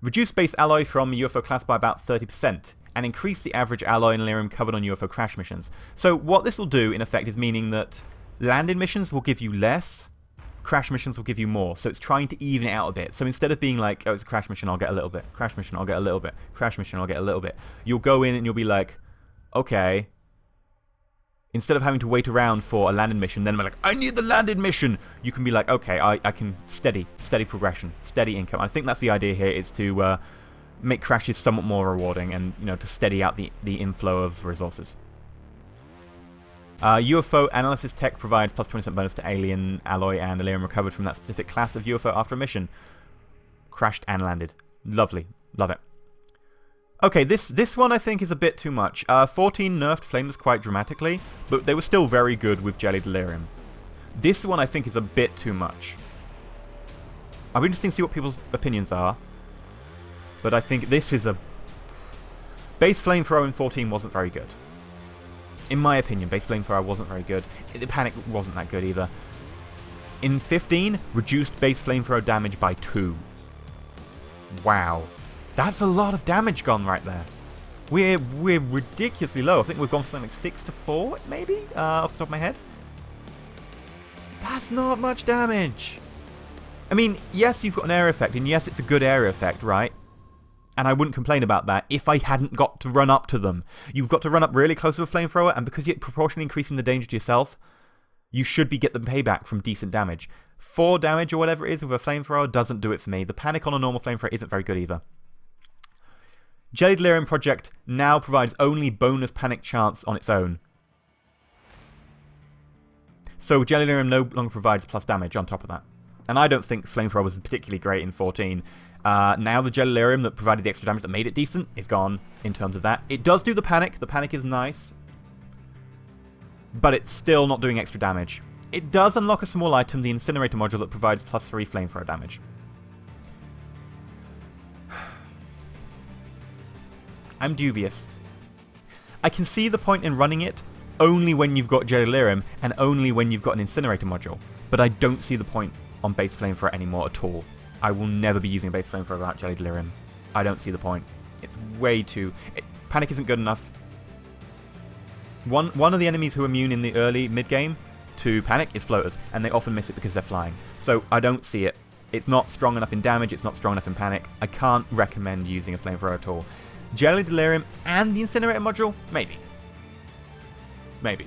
Reduce base alloy from UFO class by about 30%, and increase the average alloy and Elerium covered on UFO crash missions. So what this will do, in effect, is meaning that landed missions will give you less, crash missions will give you more. So it's trying to even it out a bit. So instead of being like, oh, it's a crash mission, I'll get a little bit. Crash mission, I'll get a little bit. Crash mission, I'll get a little bit. You'll go in and you'll be like, okay... Instead of having to wait around for a landed mission, then I'm like, I need the landed mission! You can be like, okay, I can steady progression, steady income. I think that's the idea here, is to make crashes somewhat more rewarding and, you know, to steady out the inflow of resources. UFO analysis tech provides plus 20% bonus to alien, alloy, and Elerium recovered from that specific class of UFO after a mission. Crashed and landed. Lovely. Love it. Okay, this one I think is a bit too much. 14 nerfed flames quite dramatically, but they were still very good with Jelly Delirium. This one I think is a bit too much. I'll be interested to see what people's opinions are, but I think this is a... Base Flamethrower in 14 wasn't very good. In my opinion, Base Flamethrower wasn't very good. The Panic wasn't that good either. In 15, reduced Base Flamethrower damage by 2. Wow. That's a lot of damage gone right there. We're ridiculously low. I think we've gone from something like 6 to 4, maybe, off the top of my head. That's not much damage. I mean, yes, you've got an area effect, and yes, it's a good area effect, right? And I wouldn't complain about that if I hadn't got to run up to them. You've got to run up really close to a flamethrower, and because you're proportionally increasing the danger to yourself, you should be getting the payback from decent damage. 4 damage or whatever it is with a flamethrower doesn't do it for me. The panic on a normal flamethrower isn't very good either. Jelly Delirium Project now provides only bonus panic chance on its own. So Jelly Delirium no longer provides plus damage on top of that. And I don't think Flamethrower was particularly great in 14. Now the Jelly Delirium that provided the extra damage that made it decent is gone in terms of that. It does do the panic. The panic is nice. but it's still not doing extra damage. It does unlock a small item, the Incinerator module, that provides +3 flamethrower damage. I'm dubious. I can see the point in running it only when you've got Jelly Delirium and only when you've got an Incinerator module, but I don't see the point on base flamethrower anymore at all. I will never be using a base flamethrower without Jelly Delirium. I don't see the point. It's way too... Panic isn't good enough. One of the enemies who are immune in the early mid-game to Panic is floaters, and they often miss it because they're flying. So I don't see it. It's not strong enough in damage, it's not strong enough in Panic. I can't recommend using a flamethrower at all. Jelly Delirium and the Incinerator module? Maybe. Maybe.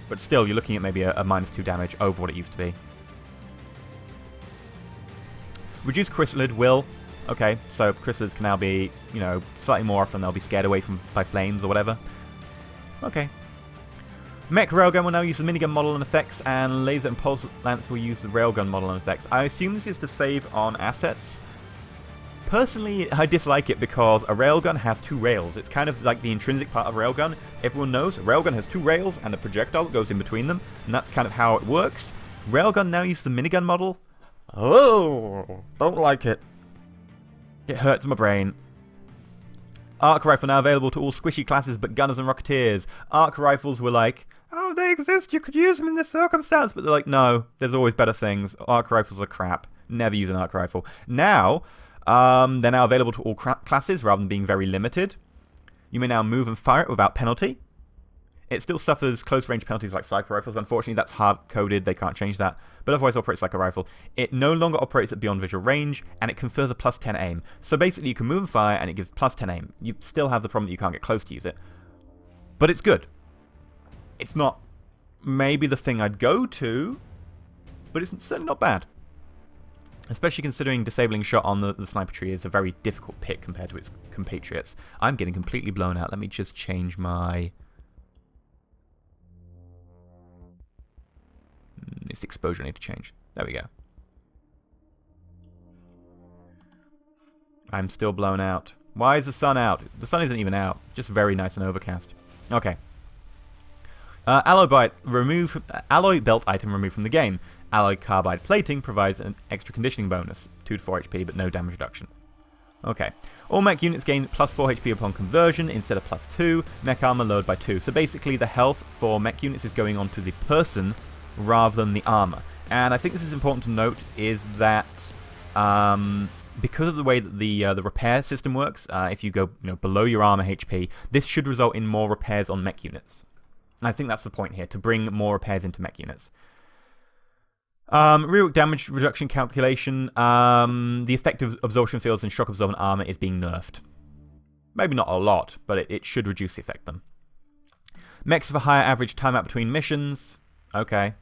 But still, you're looking at maybe a -2 damage over what it used to be. Reduce Chrysalid will. Okay, so Chrysalids can now be, you know, slightly more often. They'll be scared away by flames or whatever. Okay. Mech Railgun will now use the minigun model and effects, and Laser and Pulse Lance will use the Railgun model and effects. I assume this is to save on assets. Personally, I dislike it because a Railgun has 2 rails. It's kind of like the intrinsic part of Railgun. Everyone knows a Railgun has 2 rails and a projectile that goes in between them, and that's kind of how it works. Railgun now uses the minigun model. Oh, don't like it. It hurts my brain. Arc Rifle now available to all squishy classes but Gunners and Rocketeers. Arc Rifles were like, oh, they exist, you could use them in this circumstance. But they're like, no, there's always better things. Arc Rifles are crap. Never use an Arc Rifle. Now, they're now available to all classes rather than being very limited. You may now move and fire it without penalty. It still suffers close range penalties like Sniper Rifles. Unfortunately, that's hard-coded. They can't change that. But otherwise, it operates like a rifle. It no longer operates at beyond visual range, and it confers a +10 aim. So basically, you can move and fire, and it gives +10 aim. You still have the problem that you can't get close to use it. But it's good. It's not maybe the thing I'd go to, but it's certainly not bad. Especially considering disabling shot on the sniper tree is a very difficult pick compared to its compatriots. I'm getting completely blown out. Let me just change my... This exposure I need to change. There we go. I'm still blown out. Why is the sun out? The sun isn't even out. Just very nice and overcast. Okay. Alloy belt item removed from the game. Alloy carbide plating provides an extra conditioning bonus. 2 to 4 HP, but no damage reduction. Okay. All mech units gain +4 HP upon conversion instead of +2. Mech armor lowered by 2. So basically the health for mech units is going on to the person rather than the armor. And I think this is important to note is that because of the way that the repair system works, if you go below your armor HP, this should result in more repairs on mech units. And I think that's the point here, to bring more repairs into mech units. Real damage reduction calculation. The effect of absorption fields and shock absorbent armor is being nerfed. Maybe not a lot, but it should reduce the effect then. Mechs have a higher average timeout between missions. Okay.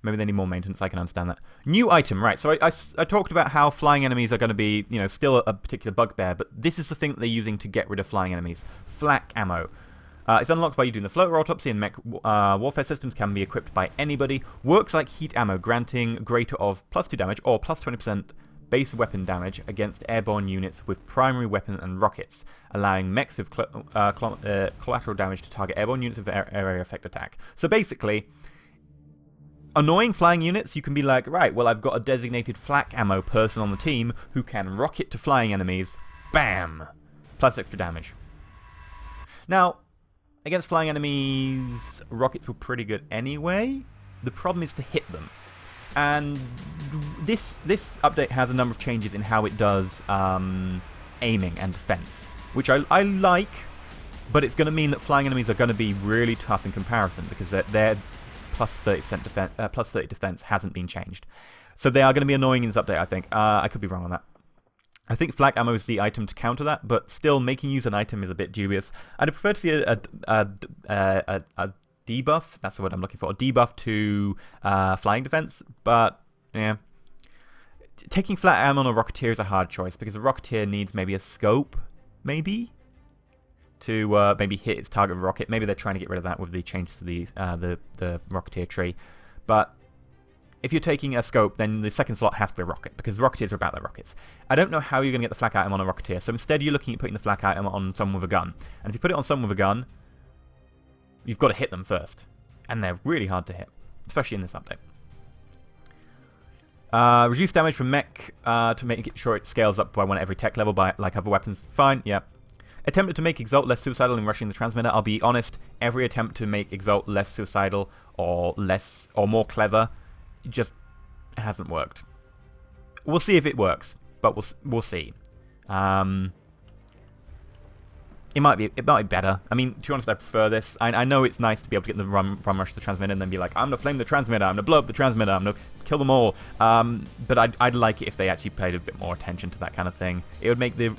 Maybe they need more maintenance, I can understand that. New item, right. So I talked about how flying enemies are going to be, still a particular bugbear, but this is the thing that they're using to get rid of flying enemies. Flak ammo. It's unlocked by you doing the floater autopsy, and mech warfare systems can be equipped by anybody. Works like heat ammo, granting greater of +2 damage or +20% base weapon damage against airborne units with primary weapon and rockets, allowing mechs with collateral damage to target airborne units with area effect attack. So basically, annoying flying units, you can be like, right, well, I've got a designated flak ammo person on the team who can rocket to flying enemies. Bam! Plus extra damage. Now, against flying enemies, rockets were pretty good anyway. The problem is to hit them. And this update has a number of changes in how it does aiming and defense, which I like, but it's going to mean that flying enemies are going to be really tough in comparison because their +30% defense, +30 defense hasn't been changed. So they are going to be annoying in this update, I think. I could be wrong on that. I think flak ammo is the item to counter that, but still making use of an item is a bit dubious. I'd prefer to see a debuff, that's the word I'm looking for, a debuff to flying defense, but yeah. Taking flak ammo on a Rocketeer is a hard choice, because a Rocketeer needs maybe a scope, maybe, to maybe hit its target rocket. Maybe they're trying to get rid of that with the changes to the Rocketeer tree, but if you're taking a scope, then the second slot has to be a rocket, because the Rocketeers are about their rockets. I don't know how you're going to get the flak item on a Rocketeer, so instead you're looking at putting the flak item on someone with a gun. And if you put it on someone with a gun, You've got to hit them first. And they're really hard to hit, especially in this update. Reduce damage from mech to make sure it scales up by one at every tech level by like other weapons. Fine, yeah. Attempted to make Exalt less suicidal in rushing the transmitter. I'll be honest, every attempt to make Exalt less suicidal or more clever just hasn't worked. We'll see if it works, but we'll see. It might be better. I mean, to be honest, I prefer this. I know it's nice to be able to get the run rush the transmitter and then be like, I'm gonna flame the transmitter, I'm gonna blow up the transmitter, I'm gonna kill them all. But I'd like it if they actually paid a bit more attention to that kind of thing. It would make the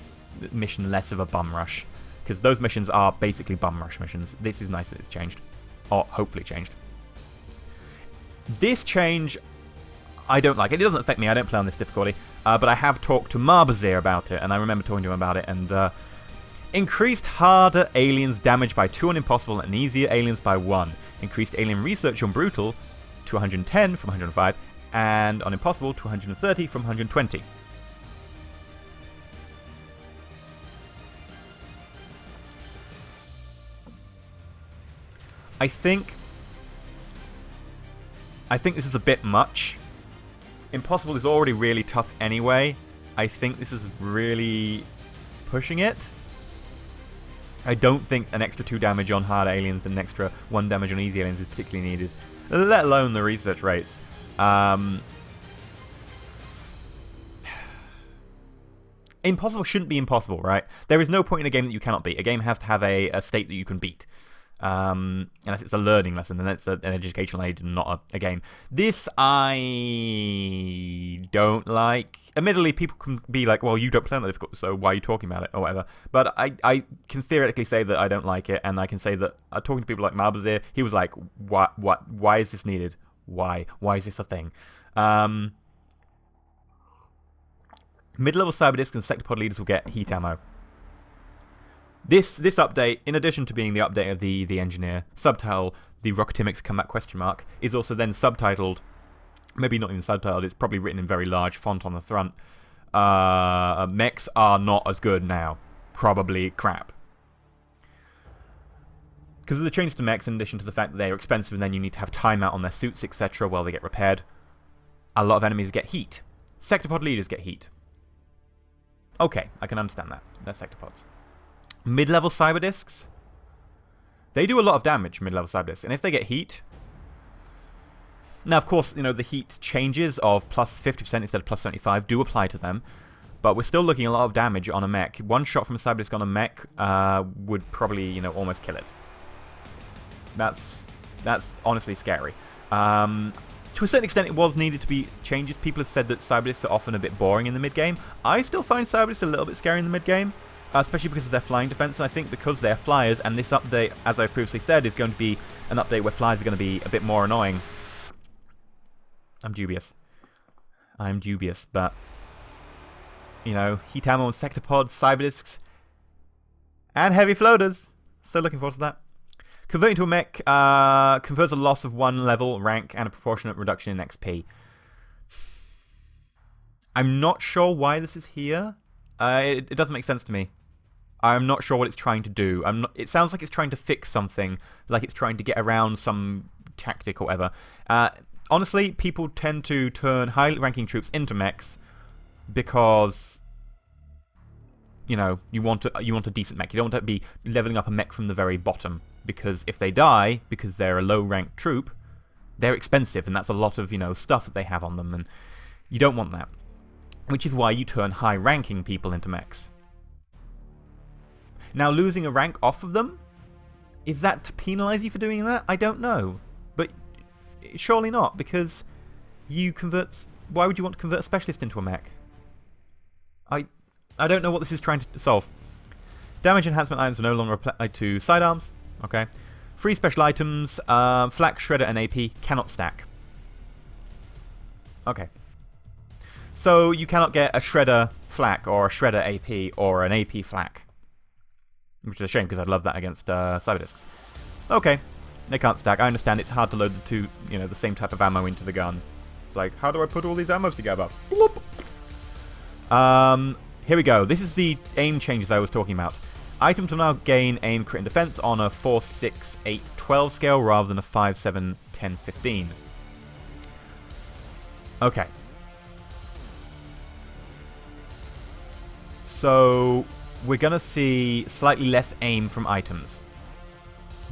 mission less of a bum rush, because those missions are basically bum rush missions. This is nice that it's changed, or hopefully changed. This change, I don't like it. It doesn't affect me. I don't play on this difficulty, but I have talked to Marbazir about it, and I remember talking to him about it. And increased harder aliens damage by 2 on impossible and easier aliens by 1. Increased alien research on brutal to 110 from 105, and on impossible to 130 from 120. I think this is a bit much. Impossible is already really tough anyway. I think this is really pushing it. I don't think an extra 2 damage on hard aliens and an extra 1 damage on easy aliens is particularly needed, let alone the research rates. Impossible shouldn't be impossible, right? There is no point in a game that you cannot beat. A game has to have a state that you can beat. Unless it's a learning lesson, then it's an educational aid and not a game. This I don't like. Admittedly, people can be like, well, you don't play on that difficult, so why are you talking about it, or whatever. But I can theoretically say that I don't like it, and I can say that talking to people like Marbazir, he was like, why is this needed? Why is this a thing? Mid-level cyberdiscs and sector-pod leaders will get heat ammo. This update, in addition to being the update of the engineer, subtitle, the Rocketimics Comeback question mark, is also then subtitled, maybe not even subtitled, it's probably written in very large font on the front. Mechs are not as good now. Probably crap. Because of the change to mechs, in addition to the fact that they're expensive and then you need to have timeout on their suits, etc., while they get repaired, a lot of enemies get heat. Sector-pod leaders get heat. Okay, I can understand that. They're sector-pods. Mid-level cyberdiscs, they do a lot of damage, mid-level cyberdiscs, and if they get heat... Now, of course, you know, the heat changes of plus 50% instead of plus 75 do apply to them, but we're still looking at a lot of damage on a mech. One shot from a cyberdisc on a mech would probably, you know, almost kill it. That's honestly scary. To a certain extent, it was needed to be changes. People have said that cyberdiscs are often a bit boring in the mid-game. I still find cyberdiscs a little bit scary in the mid-game. Especially because of their flying defense, and I think because they're flyers, and this update, as I previously said, is going to be an update where flyers are going to be a bit more annoying. I'm dubious, but, you know, heat ammo and sector pods, cyberdiscs, and heavy floaters. So looking forward to that. Converting to a mech confers a loss of 1 level, rank, and a proportionate reduction in XP. I'm not sure why this is here. It doesn't make sense to me. I'm not sure what it's trying to do. It sounds like it's trying to fix something, like it's trying to get around some tactic or whatever. Honestly, people tend to turn high-ranking troops into mechs because, you know, you want a decent mech. You don't want to be leveling up a mech from the very bottom, because if they die because they're a low-ranked troop, they're expensive, and that's a lot of, you know, stuff that they have on them, and you don't want that. Which is why you turn high-ranking people into mechs. Now, losing a rank off of them? Is that to penalise you for doing that? I don't know. But surely not, because you convert... Why would you want to convert a specialist into a mech? I don't know what this is trying to solve. Damage enhancement items are no longer applied to sidearms. Okay. Free special items, flak, shredder, and AP cannot stack. Okay. So you cannot get a shredder flak or a shredder AP or an AP flak. Which is a shame, because I'd love that against cyberdiscs. Okay, they can't stack. I understand it's hard to load the two, you know, the same type of ammo into the gun. It's like, how do I put all these ammos together? Bloop. Here we go. This is the aim changes I was talking about. Items will now gain aim, crit, and defense on a 4, 6, 8, 12 scale rather than a 5, 7, 10, 15. Okay. So we're going to see slightly less aim from items.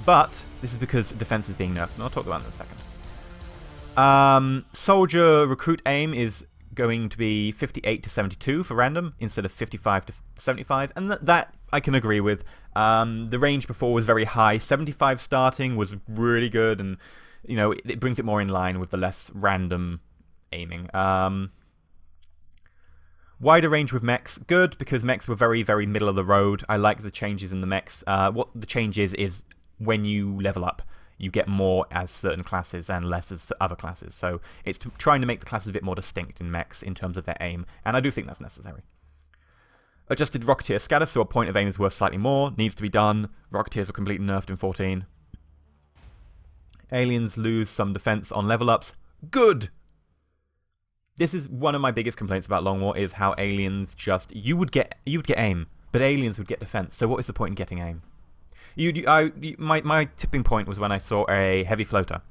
But this is because defense is being nerfed, and I'll talk about that in a second. Soldier recruit aim is going to be 58 to 72 for random instead of 55 to 75, and that I can agree with. The range before was very high. 75 starting was really good, and you know it brings it more in line with the less random aiming. Wider range with mechs, good, because mechs were very, very middle of the road. I like the changes in the mechs. What the change is when you level up, you get more as certain classes and less as other classes. So it's trying to make the classes a bit more distinct in mechs in terms of their aim, and I do think that's necessary. Adjusted Rocketeer scatter, so a point of aim is worth slightly more. Needs to be done. Rocketeers were completely nerfed in 14. Aliens lose some defense on level ups. Good! This is one of my biggest complaints about Long War, is how aliens just... You would get aim, but aliens would get defense. So what is the point in getting aim? My tipping point was when I saw a heavy floater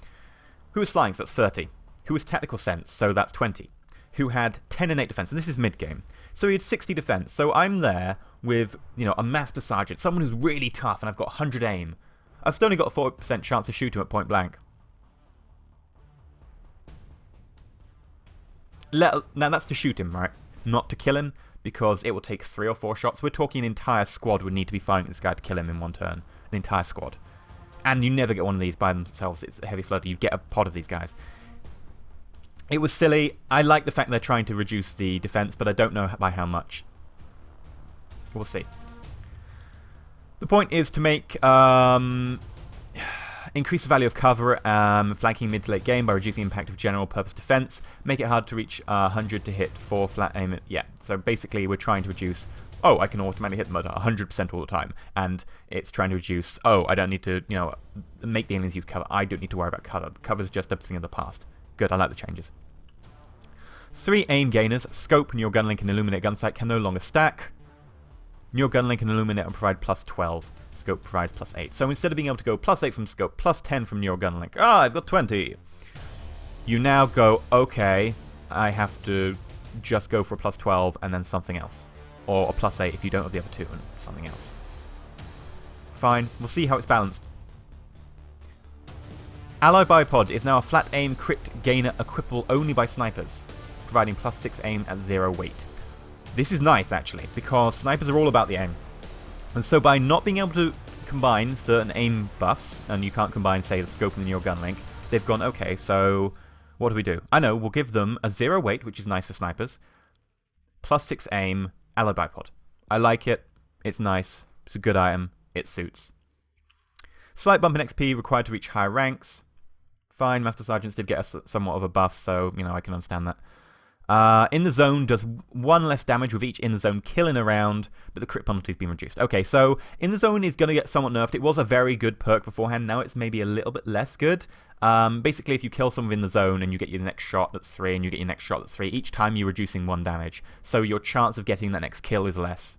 who was flying, so that's 30. Who was tactical sense, so that's 20. Who had 10 innate defense, and this is mid-game. So he had 60 defense. So I'm there with, you know, a master sergeant, someone who's really tough, and I've got 100 aim. I've still only got a 40% chance to shoot him at point blank. Now that's to shoot him, right? Not to kill him, because it will take 3 or 4 shots. We're talking an entire squad would need to be fighting this guy to kill him in one turn. An entire squad. And you never get one of these by themselves. It's a heavy floater. You get a pod of these guys. It was silly. I like the fact they're trying to reduce the defense, but I don't know by how much. We'll see. The point is to make... increase the value of cover, flanking mid to late game by reducing the impact of general purpose defense. Make it hard to reach 100 to hit 4 flat aim. Yeah, so basically we're trying to reduce... Oh, I can automatically hit them at 100% all the time. And it's trying to reduce... Oh, I don't need to, you know, make the aliens use cover. I don't need to worry about cover. Cover's just a thing of the past. Good, I like the changes. 3 aim gainers. Scope, Neural Gunlink, and Illuminate Gunsight can no longer stack. Neural Gunlink and Illuminate will provide plus 12. Scope provides plus 8. So instead of being able to go plus 8 from Scope, plus 10 from Neural Gunlink, I've got 20. You now go, okay, I have to just go for a plus 12 and then something else. Or a plus 8 if you don't have the other two and something else. Fine, we'll see how it's balanced. Ally Bipod is now a flat aim crit gainer equipable only by snipers, providing plus 6 aim at 0 weight. This is nice, actually, because snipers are all about the aim. And so by not being able to combine certain aim buffs, and you can't combine, say, the scope and the Neural Gunlink, they've gone, okay, so what do we do? I know, we'll give them a 0 weight, which is nice for snipers, plus 6 aim, Allied Bipod. I like it, it's nice, it's a good item, it suits. Slight bump in XP required to reach higher ranks. Fine, Master Sergeants did get us somewhat of a buff, so, you know, I can understand that. In the zone does 1 less damage with each in the zone kill in a round, but the crit penalty has been reduced. Okay, so in the zone is going to get somewhat nerfed. It was a very good perk beforehand. Now it's maybe a little bit less good. Basically, if you kill someone in the zone and you get your next shot that's 3, and you get your next shot that's 3, each time you're reducing 1 damage. So your chance of getting that next kill is less.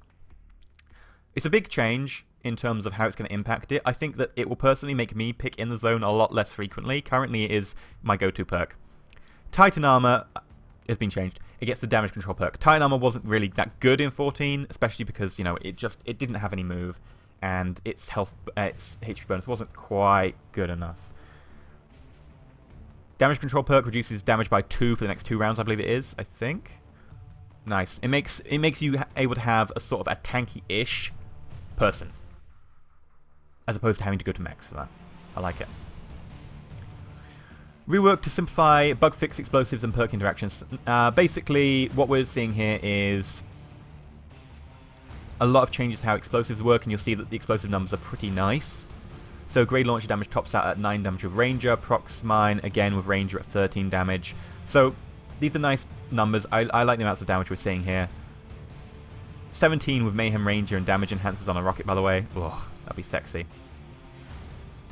It's a big change in terms of how it's going to impact it. I think that it will personally make me pick in the zone a lot less frequently. Currently, it is my go-to perk. Titan Armor has been changed. It gets the damage control perk. Titan Armor wasn't really that good in 14, especially because, you know, it didn't have any move, and its HP bonus wasn't quite good enough. Damage control perk reduces damage by 2 for the next 2 rounds, I believe it is, I think. Nice. It makes you able to have a sort of a tanky-ish person, as opposed to having to go to mechs for that. I like it. Rework to simplify bug fix explosives and perk interactions. Basically, what we're seeing here is a lot of changes to how explosives work, and you'll see that the explosive numbers are pretty nice. So grade launcher damage tops out at 9 damage with Ranger, procs mine again with Ranger at 13 damage. So these are nice numbers. I like the amounts of damage we're seeing here. 17 with Mayhem Ranger and damage enhancers on a rocket, by the way. Ugh, that'd be sexy.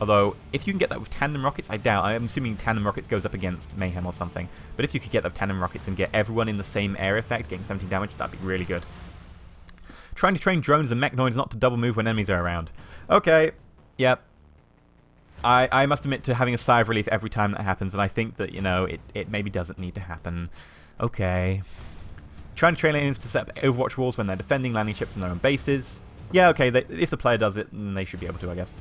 Although, if you can get that with tandem rockets, I doubt. I'm assuming tandem rockets goes up against Mayhem or something. But if you could get the tandem rockets and get everyone in the same air effect, getting 17 damage, that'd be really good. Trying to train drones and mechanoids not to double move when enemies are around. Okay, yep. I must admit to having a sigh of relief every time that happens, and I think that, you know, it maybe doesn't need to happen. Okay. Trying to train aliens to set up Overwatch walls when they're defending landing ships in their own bases. Yeah, okay, if the player does it, then they should be able to, I guess.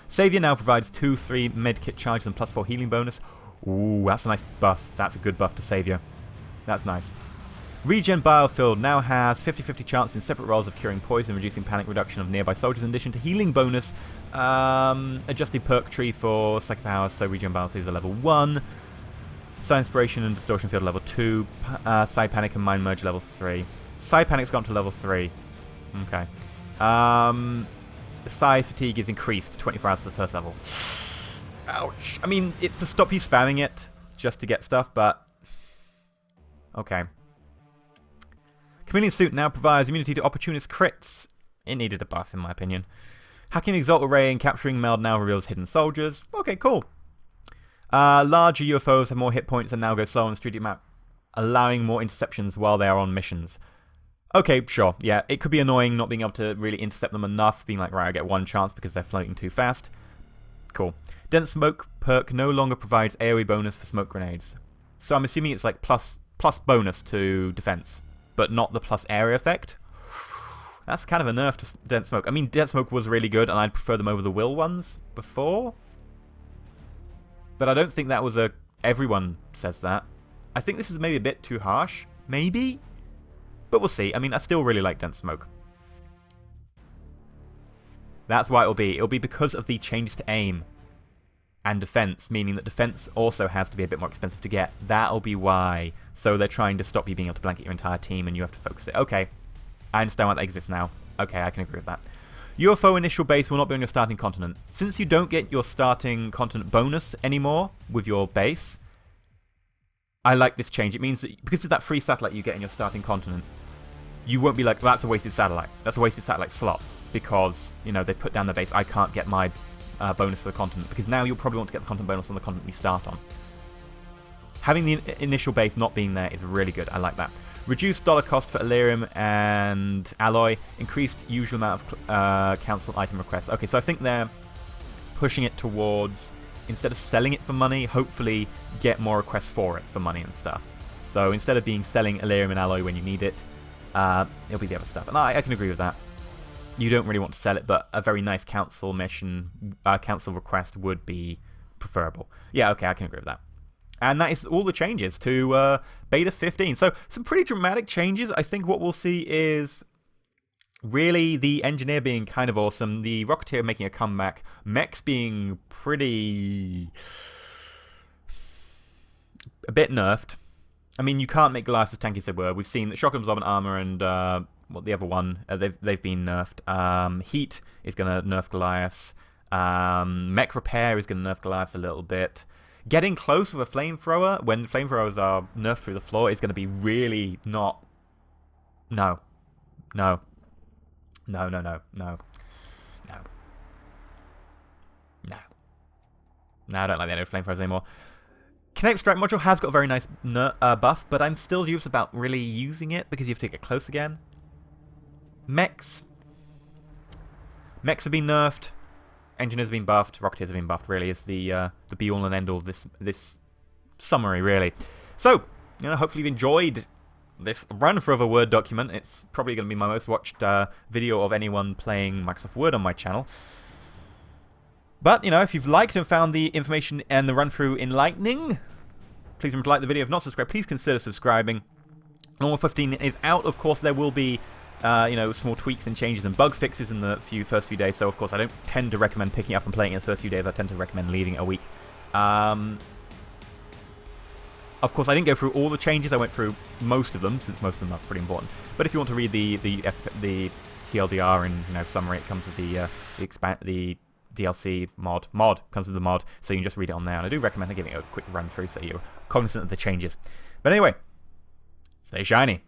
Saviour now provides 2-3 medkit charges and +4 healing bonus. Ooh, that's a nice buff. That's a good buff to Saviour. That's nice. Regen Biofield now has 50-50 chance in separate roles of curing poison, reducing panic reduction of nearby soldiers, in addition to healing bonus. Adjusted perk tree for psychic powers, so Regen Biofield is a level 1. Psi Inspiration and Distortion Field level 2. Psi Panic and Mind Merge level 3. Psi Panic's gone to level 3. Okay. Psi Fatigue is increased 24 hours to the first level. Ouch. I mean, it's to stop you spamming it, just to get stuff, but... Okay. Chameleon Suit now provides immunity to opportunist crits. It needed a buff, in my opinion. Hacking Exalt Array and capturing Meld now reveals hidden soldiers. Okay, cool. Larger UFOs have more hit points and now go slow on the 3D map, allowing more interceptions while they are on missions. Okay, sure. Yeah, it could be annoying not being able to really intercept them enough, being like, right, I get one chance because they're floating too fast. Cool. Dense Smoke perk no longer provides AoE bonus for smoke grenades. So I'm assuming it's like plus bonus to defense, but not the plus area effect. That's kind of a nerf to Dense Smoke. I mean, Dense Smoke was really good, and I'd prefer them over the Will ones before. But I don't think that was a... Everyone says that. I think this is maybe a bit too harsh. Maybe? But we'll see. I mean, I still really like Dense Smoke. That's why it'll be. It'll be because of the change to aim and defense, meaning that defense also has to be a bit more expensive to get. That'll be why. So they're trying to stop you being able to blanket your entire team and you have to focus it. Okay. I understand why that exists now. Okay, I can agree with that. UFO initial base will not be on your starting continent. Since you don't get your starting continent bonus anymore with your base, I like this change. It means that because of that free satellite you get in your starting continent, you won't be like, well, that's a wasted satellite. That's a wasted satellite slot because, you know, they put down the base. I can't get my bonus for the continent because now you'll probably want to get the continent bonus on the continent you start on. Having the initial base not being there is really good. I like that. Reduced dollar cost for Elerium and Alloy. Increased usual amount of council item requests. Okay, so I think they're pushing it towards, instead of selling it for money, hopefully get more requests for it for money and stuff. So instead of being selling Elerium and Alloy when you need it, it'll be the other stuff. And I can agree with that. You don't really want to sell it, but a very nice council mission, council request would be preferable. Yeah, okay, I can agree with that. And that is all the changes to Beta 15. So some pretty dramatic changes. I think what we'll see is really the Engineer being kind of awesome, the Rocketeer making a comeback, mechs being pretty... a bit nerfed. I mean, you can't make Goliaths as tanky as they were. We've seen that Shock Absorbent Armor and what the other one, they've been nerfed. Heat is going to nerf Goliaths. Mech Repair is going to nerf Goliaths a little bit. Getting close with a flamethrower, when flamethrowers are nerfed through the floor, is going to be really not... No. No. No, no, no, no. No. No. No, I don't like the idea of flamethrowers anymore. Kinetic Strike module has got a very nice buff, but I'm still dubious about really using it because you have to get close again. Mechs have been nerfed. Engineers have been buffed. Rocketeers have been buffed. Really, is the be-all and end-all of this summary, really. So, you know, hopefully you've enjoyed this run-through of a Word document. It's probably going to be my most watched video of anyone playing Microsoft Word on my channel. But, you know, if you've liked and found the information and the run-through enlightening, please remember to like the video. If not subscribed, please consider subscribing. Normal 15 is out. Of course, there will be, you know, small tweaks and changes and bug fixes in the first few days. So, of course, I don't tend to recommend picking up and playing in the first few days. I tend to recommend leaving it a week. Of course, I didn't go through all the changes. I went through most of them, since most of them are pretty important. But if you want to read the TLDR and, you know, summary, it comes with the DLC mod comes with the mod, so you can just read it on there. And I do recommend giving it a quick run through so you're cognizant of the changes. But anyway, stay shiny.